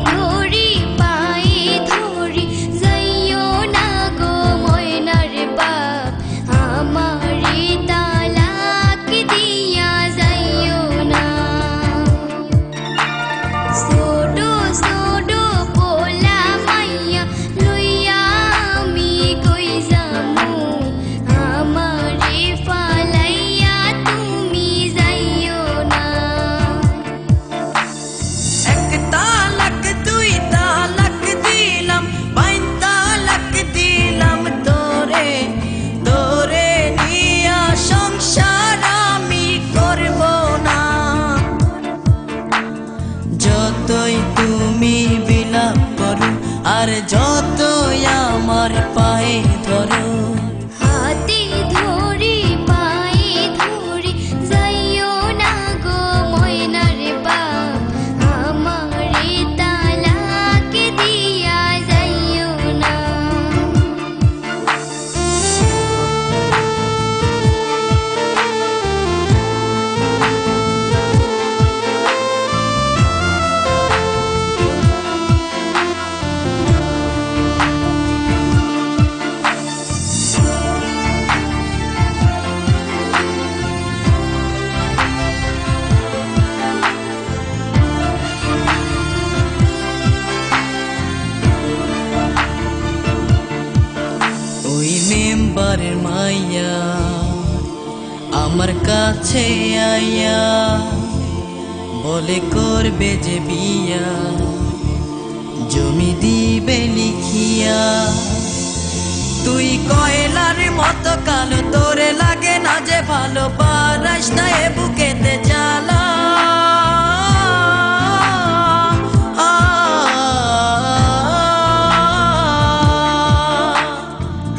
ধরি পায়ে ধরি যাইও না গো ময়নার বাপ আমারে তালাক দিয়া যাইও না ছোটো ছোটো পোলা মাইয়া লইয়া আমি কই যামু আমারে ফালাইয়া তুমি যাইও না এক তালাক দুই তালাক দিলাম বাইন তালাক দিলাম তোরে তোরে নিয়া সংসার আমি করব না যতই তুমি বিলাপ করো আর যতই আমার পায়ে ধরো হাতে ধরি পায়ে ধরি যাইও না গো ময়নার বাপ আমারে তালাক দিয়া যাইও না ওই মেম্বার মাইয়া আমার কাছে আইয়া বলে করবে যে বিয়া জমি দিবে লিখিয়া তুই কয়লার মতো কালো তোরে লাগে না যে ভালো পারাস না এ বুকেতে জ্বালা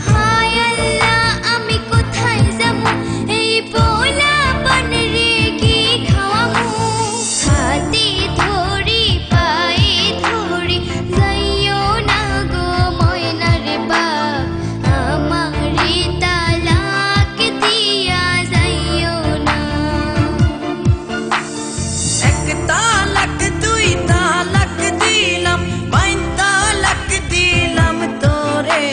হায় আল্লাহ আমি কোথায় যাবো এই পোলা পানরে কি খাওয়ামু হাতে ধরি পায়ে ধরি যাইও না গো ময়নার বাপ আমারে তালাক দিয়া যাইও না এক তালাক দুই তালাক দিলাম বাইন তালাক দিলাম তোরে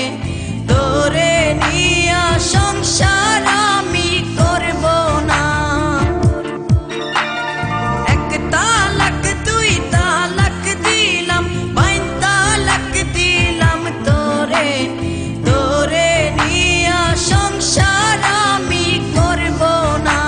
তোরে নিয়া সংসার আমি করব না এক তালাক দুই তালাক দিলাম বাইন তালাক দিলাম তোরে তোরে নিয়া সংসার আমি করব না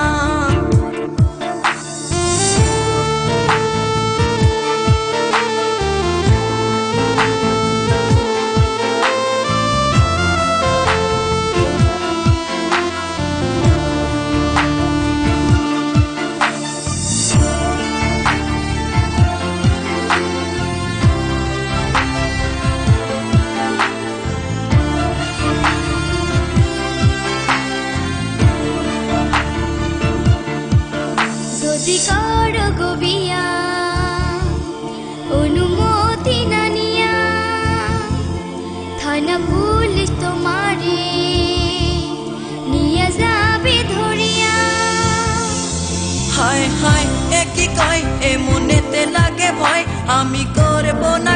যদি করো গো বিয়া অনুমতি না নিয়া থানা পুলিশ তোমারে নিয়ে যাবে ধরিয়া হায় হায় এ কি কয় এ মনেতে লাগে ভয় আমি করব না